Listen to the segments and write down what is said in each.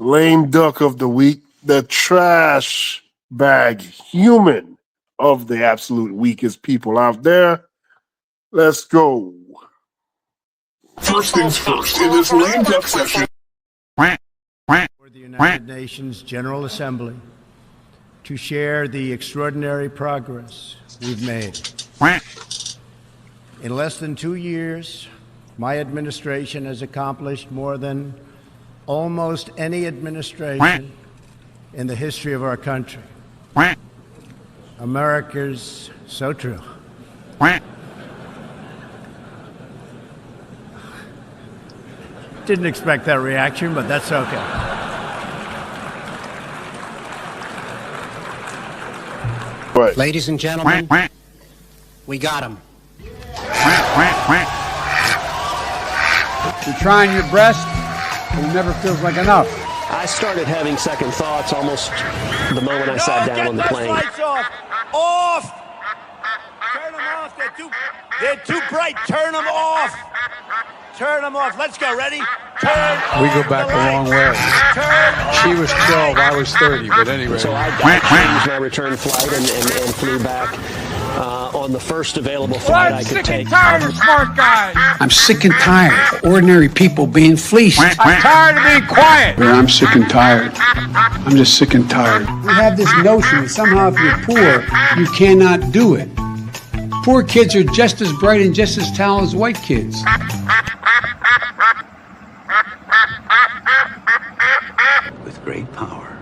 lame duck of the week, the trash bag human of the absolute weakest people out there. Let's go. First things first, in this lame duck session. For the United Nations General Assembly to share the extraordinary progress we've made. In less than 2 years, my administration has accomplished more than almost any administration in the history of our country. America's so true. Didn't expect that reaction, but that's okay. Right. Ladies and gentlemen, we got him. You're trying your best, but it never feels like enough. I started having second thoughts almost the moment I sat down on the plane. Lights off! Off! Turn them off. They're too bright. Turn them off. Turn them off. Let's go. Ready? Turn We go back a long way. She was 12, I was 30, but anyway. So I changed my return flight and flew back on the first available flight I could take. I'm sick and tired of smart guys. I'm sick and tired of ordinary people being fleeced. I'm tired of being quiet. I'm sick and tired. I'm just sick and tired. We have this notion that somehow if you're poor, you cannot do it. Poor kids are just as bright and just as talented as white kids. With great power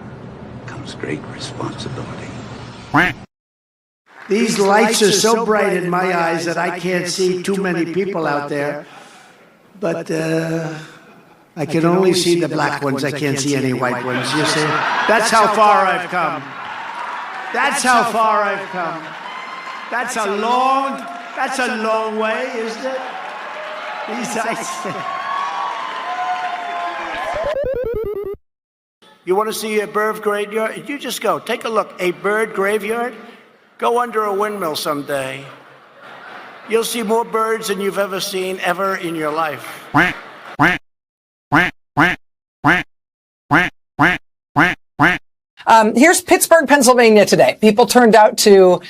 comes great responsibility. These lights are so bright in my eyes that I can't see too many people out there. But I can only see the black ones. I can't see any white ones. You see? That's how far I've come. That's how far I've come. That's a long way, isn't it? These lights. You want to see a bird graveyard? You just go. Take a look. A bird graveyard? Go under a windmill someday. You'll see more birds than you've ever seen ever in your life. Here's Pittsburgh, Pennsylvania today. People turned out to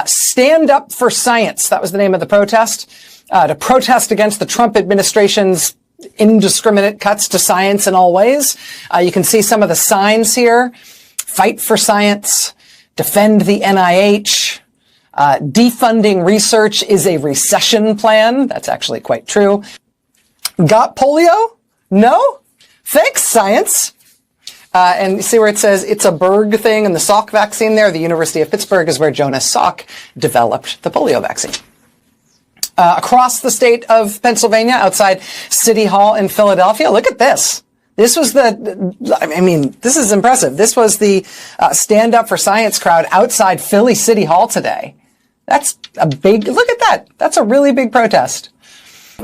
stand up for science. That was the name of the protest. To protest against the Trump administration's indiscriminate cuts to science in all ways. You can see some of the signs here. Fight for science. Defend the NIH. Defunding research is a recession plan. That's actually quite true. Got polio? No? Thanks, science. And you see where it says it's a Berg thing and the Salk vaccine there. The University of Pittsburgh is where Jonas Salk developed the polio vaccine. Across the state of Pennsylvania, outside City Hall in Philadelphia, look at this. This was this is impressive. This was the Stand Up for Science crowd outside Philly City Hall today. That's a big, look at that. That's a really big protest.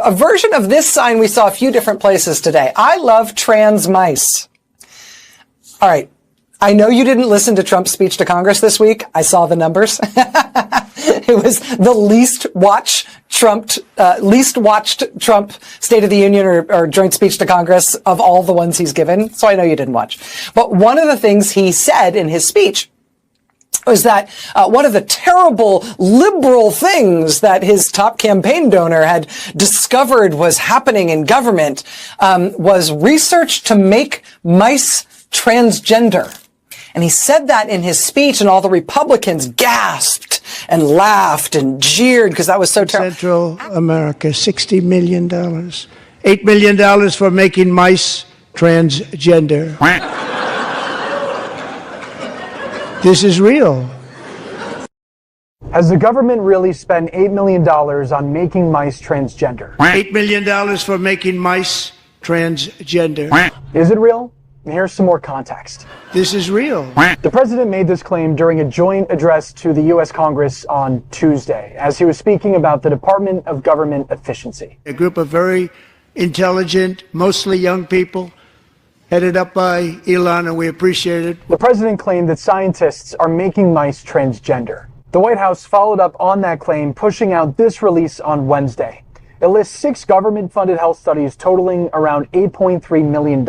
A version of this sign we saw a few different places today. I love trans mice. All right. I know you didn't listen to Trump's speech to Congress this week. I saw the numbers. It was the least watched Trump State of the Union or joint speech to Congress of all the ones he's given. So I know you didn't watch. But one of the things he said in his speech was that one of the terrible liberal things that his top campaign donor had discovered was happening in government was research to make mice transgender. And he said that in his speech, and all the Republicans gasped and laughed and jeered because that was so terrible. Central America, $60 million. $8 million for making mice transgender. This is real. Has the government really spent $8 million on making mice transgender? $8 million for making mice transgender. Is it real? Here's some more context. This is real. The president made this claim during a joint address to the U.S. Congress on Tuesday, as he was speaking about the Department of Government Efficiency. A group of very intelligent, mostly young people, headed up by Elon, and we appreciate it. The president claimed that scientists are making mice transgender. The White House followed up on that claim, pushing out this release on Wednesday. It lists 6 government-funded health studies totaling around $8.3 million.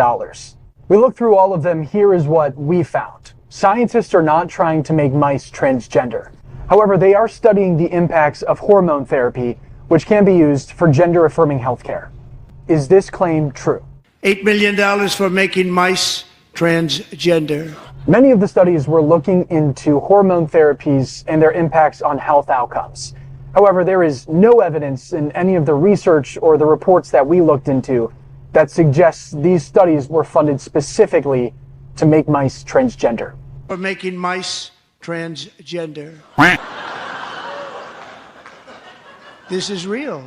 We looked through all of them. Here is what we found. Scientists are not trying to make mice transgender. However, they are studying the impacts of hormone therapy, which can be used for gender-affirming healthcare. Is this claim true? $8 million for making mice transgender. Many of the studies were looking into hormone therapies and their impacts on health outcomes. However, there is no evidence in any of the research or the reports that we looked into that suggests these studies were funded specifically to make mice transgender. For making mice transgender. This is real.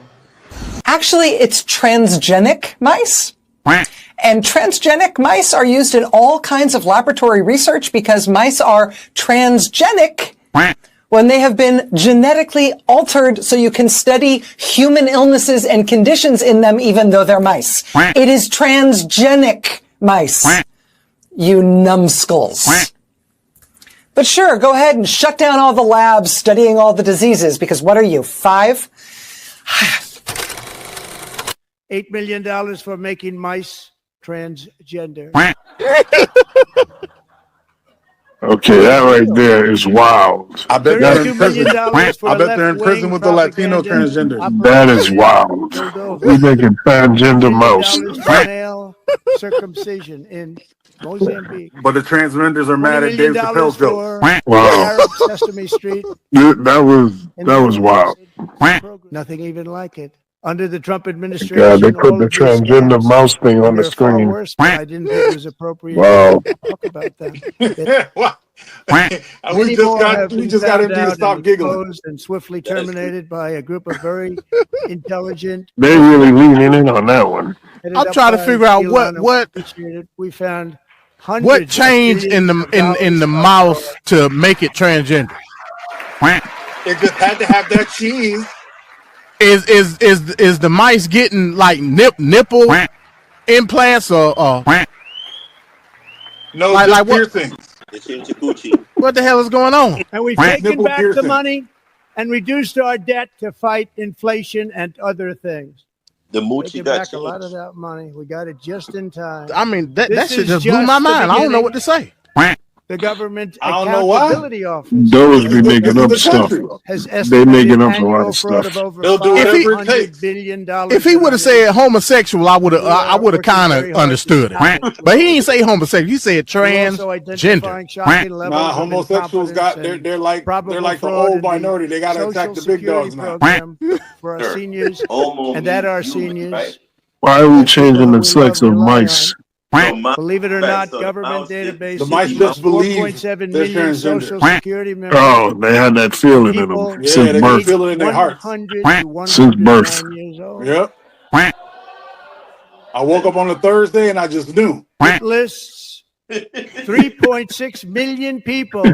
Actually, it's transgenic mice. And transgenic mice are used in all kinds of laboratory research because mice are transgenic when they have been genetically altered so you can study human illnesses and conditions in them even though they're mice. It is transgenic mice, you numbskulls. But sure, go ahead and shut down all the labs studying all the diseases because what are you, 5? $8 million for making mice transgender. Okay, that right there is wild. I bet they're in prison. I bet they're in prison with the Latino transgenders. That is wild. We're making transgender mouse. Male circumcision in Mozambique. But the transgenders are mad at Dave Chappelle's jokes. Wow. Sesame Street. That was wild. Nothing even like it. Under the Trump administration, God, they put the transgender mouse thing on the screen. Worse, I didn't think it was appropriate Wow. to talk about them. we just got him to stop giggling. And swiftly terminated by a group of very intelligent. They really leaning in on that one. I'm trying to figure out what we found. What changed in the mouse to make it transgender? It just had to have that cheese. Is the mice getting like nipple implants or no, like piercings? What the hell is going on? And we've taken back the money and reduced our debt to fight inflation and other things. The Moochie got back a lot of that money. We got it just in time. I mean, that shit just blew my mind. I don't know what to say. The government accountability office. Those be making up stuff. They making up a lot of stuff. They'll do whatever it takes. If he would have said homosexual, I would have kind of understood it. But he didn't say homosexual. He said transgender. Nah, homosexuals they're like the old minority. They gotta attack the big dogs now. For our seniors, and that our seniors. Why are we changing the sex of mice? Believe it or not, government database. The mice just believe 4.7 million social security members. Oh, they had that feeling in them since birth. Feel it in their hearts. Since birth. Yep. I woke up on a Thursday and I just knew. It lists 3.6 million people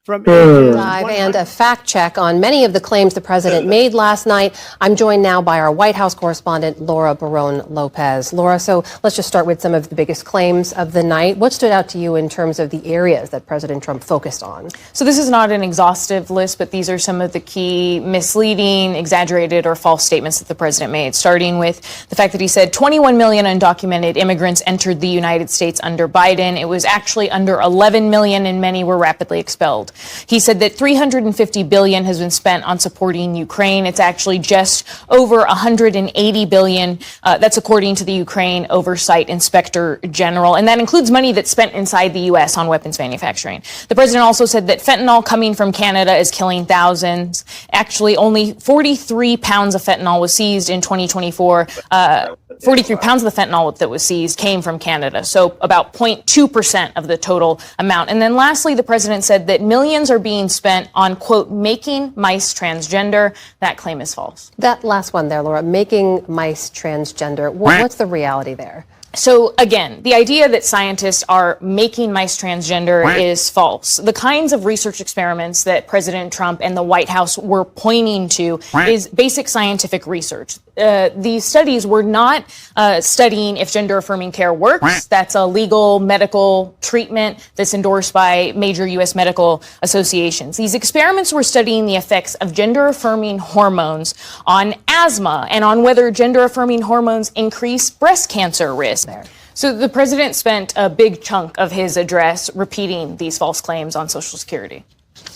from live and a fact check on many of the claims the president made last night. I'm joined now by our White House correspondent, Laura Barone-Lopez. Laura, so let's just start with some of the biggest claims of the night. What stood out to you in terms of the areas that President Trump focused on? So this is not an exhaustive list, but these are some of the key misleading, exaggerated, or false statements that the president made, starting with the fact that he said 21 million undocumented immigrants entered the United States under Biden. It was actually under 11 million, and many were rapidly expelled. He said that $350 billion has been spent on supporting Ukraine. It's actually just over $180 billion. That's according to the Ukraine Oversight Inspector General. And that includes money that's spent inside the U.S. on weapons manufacturing. The president also said that fentanyl coming from Canada is killing thousands. Actually, only 43 pounds of fentanyl was seized in 2024. 43 pounds of the fentanyl that was seized came from Canada, so about 0.2% of the total amount. And then lastly, the president said that millions are being spent on, quote, making mice transgender. That claim is false. That last one there, Laura, making mice transgender. What's the reality there? So again, the idea that scientists are making mice transgender is false. The kinds of research experiments that President Trump and the White House were pointing to is basic scientific research. These studies were not studying if gender-affirming care works. That's a legal medical treatment that's endorsed by major U.S. medical associations. These experiments were studying the effects of gender-affirming hormones on asthma and on whether gender-affirming hormones increase breast cancer risk. So the president spent a big chunk of his address repeating these false claims on Social Security.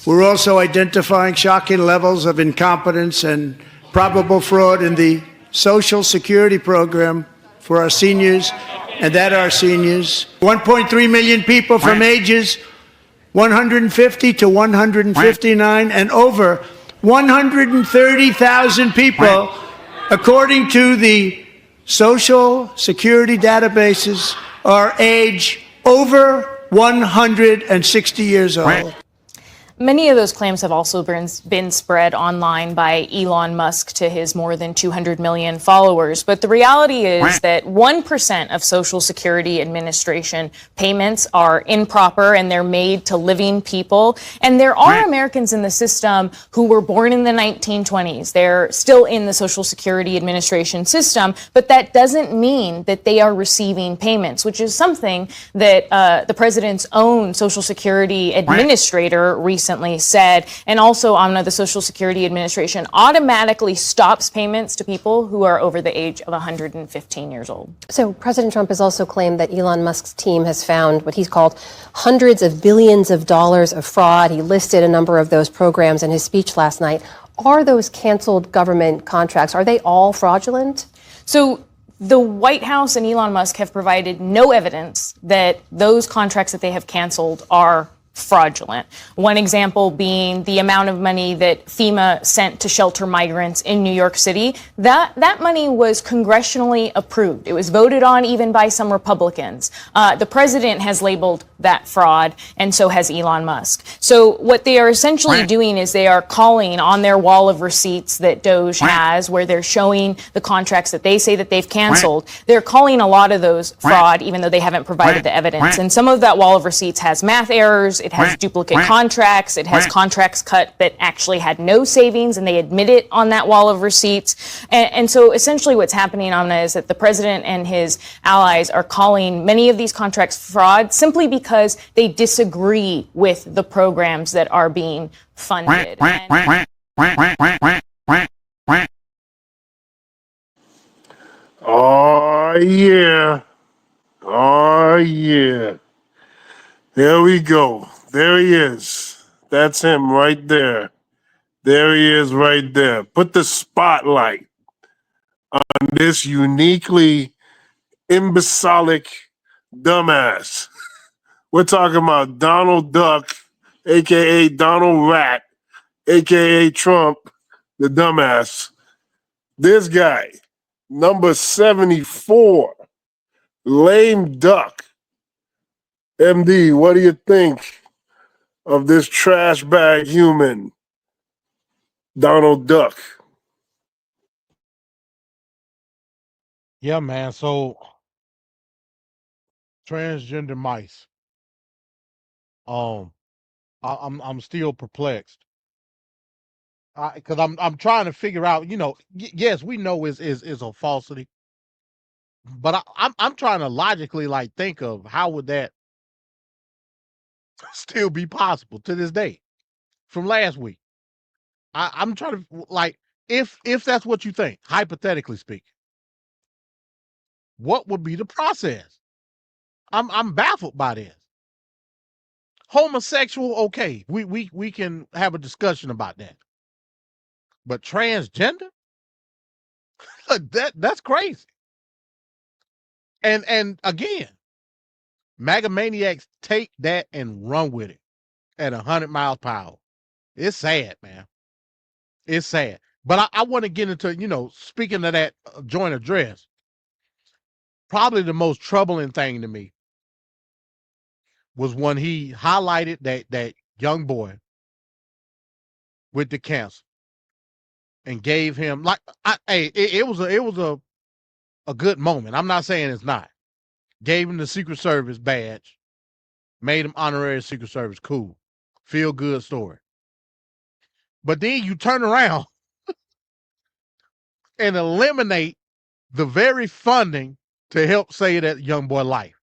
We're also identifying shocking levels of incompetence and probable fraud in the Social Security program for our seniors, and that our seniors, 1.3 million people from ages 150 to 159, and over 130,000 people, according to the Social Security databases, are age over 160 years old. Many of those claims have also been spread online by Elon Musk to his more than 200 million followers. But the reality is that 1% of Social Security Administration payments are improper and they're made to living people. And there are Americans in the system who were born in the 1920s. They're still in the Social Security Administration system, but that doesn't mean that they are receiving payments, which is something that the president's own Social Security administrator recently said. And also, Amna, the Social Security Administration automatically stops payments to people who are over the age of 115 years old. So President Trump has also claimed that Elon Musk's team has found what he's called hundreds of billions of dollars of fraud. He listed a number of those programs in his speech last night. Are those canceled government contracts, are they all fraudulent? So the White House and Elon Musk have provided no evidence that those contracts that they have canceled are fraudulent. One example being the amount of money that FEMA sent to shelter migrants in New York City. That money was congressionally approved. It was voted on even by some Republicans. The president has labeled that fraud, and so has Elon Musk. So what they are essentially doing is they are calling on their wall of receipts that DOJ has, where they're showing the contracts that they say that they've canceled. They're calling a lot of those fraud, even though they haven't provided the evidence. And some of that wall of receipts has math errors. It has duplicate contracts. It has contracts cut that actually had no savings, and they admit it on that wall of receipts. And so essentially what's happening, Amna, is that the president and his allies are calling many of these contracts fraud simply because they disagree with the programs that are being funded. Oh, yeah. Oh, yeah. There we go. There he is. That's him right there. There he is right there. Put the spotlight on this uniquely imbecilic dumbass. We're talking about Donald Duck, a.k.a. Donald Rat, a.k.a. Trump, the dumbass. This guy, number 74, lame duck. MD, what do you think of this trash bag human, Donald Duck? Yeah, man. So transgender mice. I'm still perplexed. Because I'm trying to figure out. Yes, we know is a falsity, but I'm trying to logically think of how would that still be possible to this day from last week. I'm trying to if that's what you think, hypothetically speaking, what would be the process? I'm baffled by this. Homosexual, okay, we can have a discussion about that. But transgender? That's crazy. And again, MAGA maniacs take that and run with it at 100 miles per hour. It's sad, man. It's sad. But I want to get into, speaking of that joint address, probably the most troubling thing to me was when he highlighted that young boy with the cancer and gave him it was a good moment. I'm not saying it's not. Gave him the Secret Service badge, made him honorary Secret Service. Cool. Feel good story. But then you turn around and eliminate the very funding to help save that young boy life.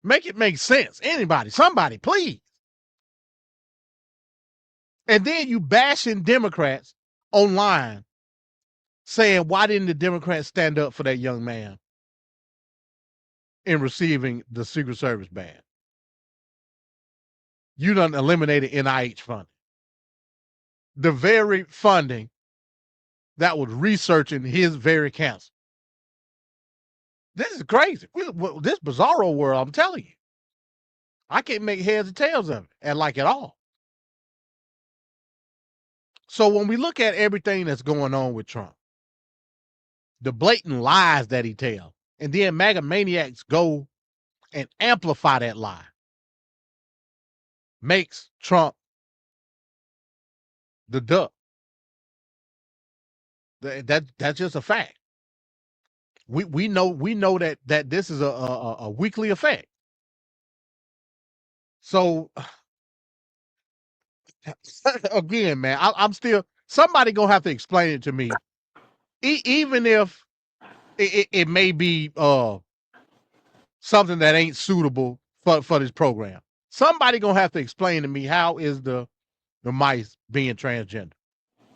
Make it make sense. Anybody, somebody, please. And then you bashing Democrats online saying, why didn't the Democrats stand up for that young man? in receiving the Secret Service badge. You done eliminated NIH funding. The very funding that was researching his very cancer. This is crazy. This bizarro world, I'm telling you. I can't make heads or tails of it at all. So when we look at everything that's going on with Trump, the blatant lies that he tells, and then MAGA maniacs go and amplify that lie, makes Trump the duck. That's just a fact. We know that this is a weekly effect. So again, man, I'm still, somebody gonna have to explain it to me, even if it may be something that ain't suitable for this program. Somebody gonna have to explain to me how is the mice being transgender.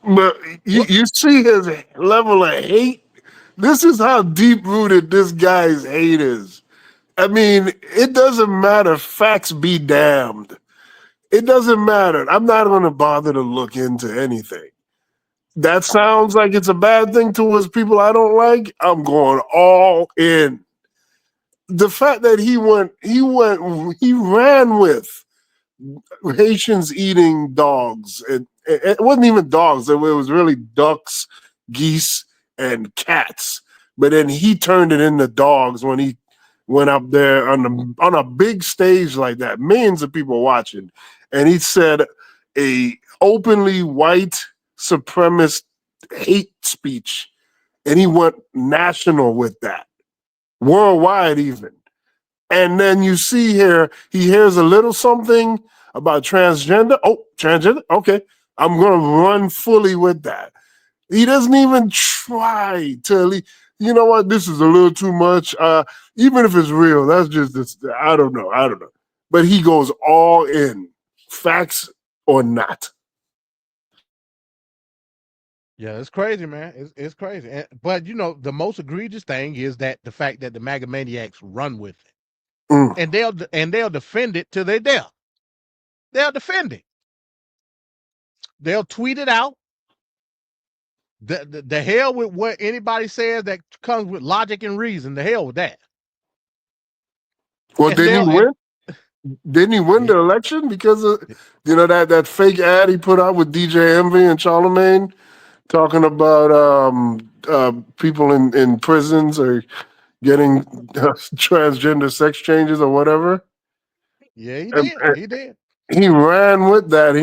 But you see his level of hate. This is how deep rooted this guy's hate is. I mean, it doesn't matter. Facts be damned. It doesn't matter. I'm not going to bother to look into anything. That sounds like it's a bad thing towards people I don't like. I'm going all in. The fact that he ran with Haitians eating dogs. It wasn't even dogs. It was really ducks, geese, and cats. But then he turned it into dogs when he went up there on a big stage like that, millions of people watching, and he said a openly white supremacist hate speech, and he went national with that, worldwide even. And then you see here, he hears a little something about transgender. Oh, transgender? Okay. I'm going to run fully with that. He doesn't even try to, you know what, this is a little too much. Even if it's real, that's just, this, I don't know. But he goes all in, facts or not. Yeah, it's crazy, man. It's crazy. But, the most egregious thing is that the fact that the MAGA maniacs run with it. And they'll defend it till they're death. They'll defend it. They'll tweet it out. The hell with what anybody says that comes with logic and reason. The hell with that. Well, didn't he win? Didn't he win the election because of that fake ad he put out with DJ Envy and Charlemagne talking about people in prisons or getting transgender sex changes or whatever? Yeah, he did. He did. He ran with that.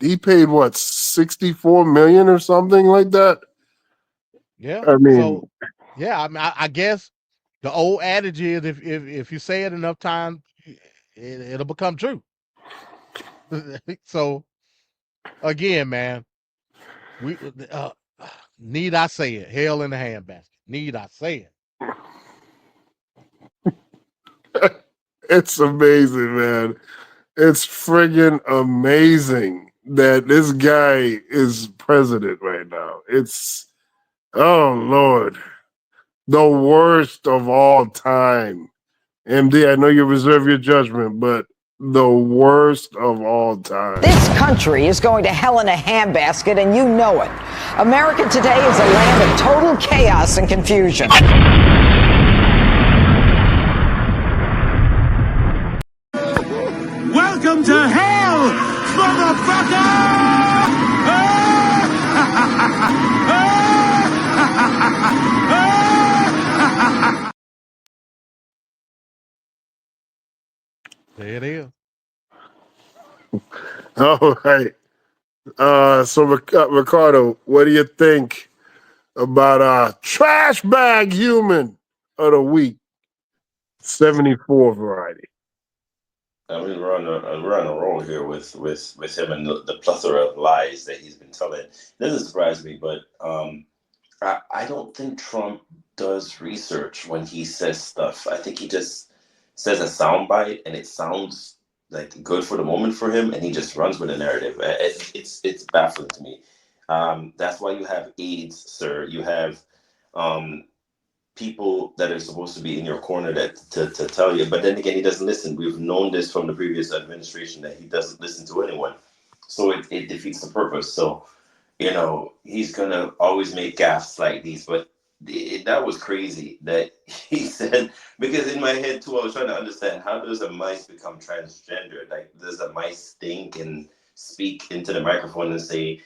He paid what, $64 million or something like that. Yeah. I mean, I guess the old adage is if you say it enough times, it'll become true. So again, man, we need I say it? Hell in the handbasket. Need I say it? It's amazing, man. It's friggin' amazing that this guy is president right now. It's, oh Lord, the worst of all time. MD, I know you reserve your judgment, but the worst of all time. This country is going to hell in a handbasket, and you know it. America today is a land of total chaos and confusion. Welcome to hell, motherfucker! There it is. All right. So Ricardo, what do you think about trash bag human of the week, 74 variety? I mean, we're on a roll here with him and the plethora of lies that he's been telling. It doesn't surprise me, but I don't think Trump does research when he says stuff. I think he just says a soundbite and it sounds like good for the moment for him, and he just runs with the narrative. It's baffling to me. That's why you have aides, sir. You have people that are supposed to be in your corner to tell you. But then again, he doesn't listen. We've known this from the previous administration that he doesn't listen to anyone. So it defeats the purpose. So, he's going to always make gaffes like these. But that was crazy that he said, because in my head too, I was trying to understand, how does a mice become transgender? Like, does a mice think and speak into the microphone and say,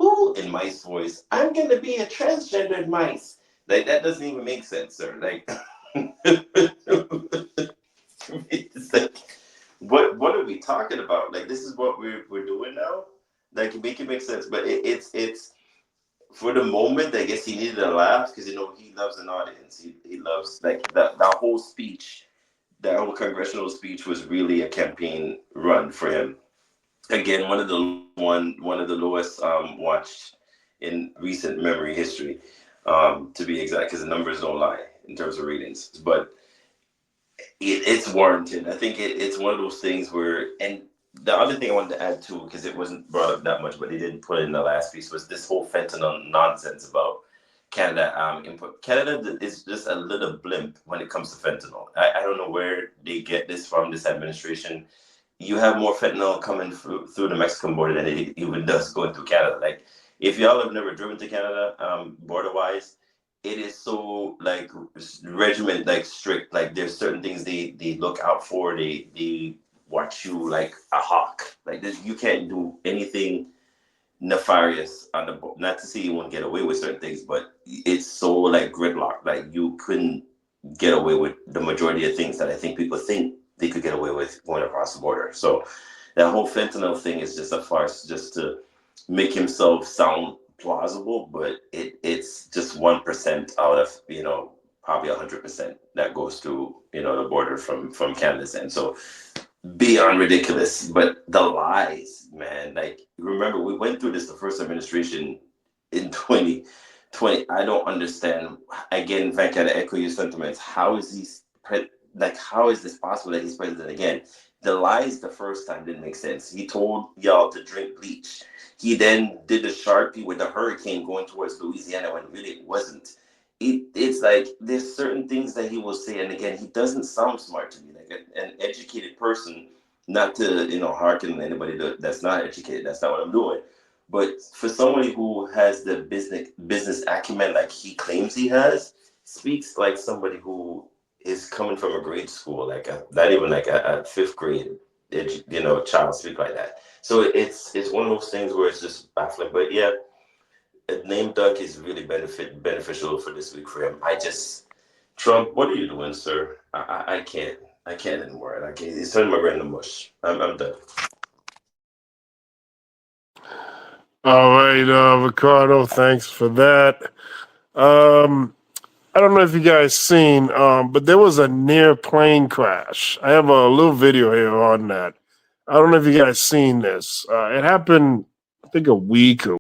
"Ooh," in mice voice, "I'm going to be a transgendered mice"? Like, that doesn't even make sense, sir. Like, it's like, what are we talking about? Like, this is what we're doing now? Like, make it make sense. But it's for the moment, I guess he needed a laugh because, he loves an audience. He loves, like, that whole speech, that whole congressional speech was really a campaign run for him. Again, one of the lowest watched in recent memory history, to be exact, because the numbers don't lie in terms of ratings. But it's warranted. I think it's one of those things where, and the other thing I wanted to add too, because it wasn't brought up that much, but they didn't put it in the last piece, was this whole fentanyl nonsense about Canada import. Canada is just a little blimp when it comes to fentanyl. I don't know where they get this from, this administration. You have more fentanyl coming through the Mexican border than it even does going through Canada. Like, if y'all have never driven to Canada, border-wise, it is so, like, regiment, like, strict. Like, there's certain things they look out for. They watch you like a hawk. Like, you can't do anything nefarious on the boat. Not to say you won't get away with certain things, but it's so, like, gridlock. Like, you couldn't get away with the majority of things that I think people think they could get away with going across the border. So that whole fentanyl thing is just a farce, just to make himself sound plausible, but it's just 1% out of probably 100% that goes through the border from Canada's end. So beyond ridiculous. But the lies, man, like, remember, we went through this the first administration in 2020. I don't understand. Again, if I can echo your sentiments, how is how is this possible that he's president again? The lies the first time didn't make sense. He told y'all to drink bleach. He then did the Sharpie with the hurricane going towards Louisiana when really it wasn't. It's like, there's certain things that he will say, and again, he doesn't sound smart to me. Like an educated person, not to hearken anybody that's not educated. That's not what I'm doing. But for somebody who has the business acumen like he claims he has, speaks like somebody who is coming from a grade school, like not even like a fifth grade, child speak like that. So it's one of those things where it's just baffling. But yeah, a name duck is really beneficial for this week for him. Trump, what are you doing, sir? I can't anymore. I can't. It's turning my brain to mush. I'm done. All right, Ricardo, thanks for that. I don't know if you guys seen, but there was a near plane crash. I have a little video here on that. I don't know if you guys seen this. It happened, I think, a week or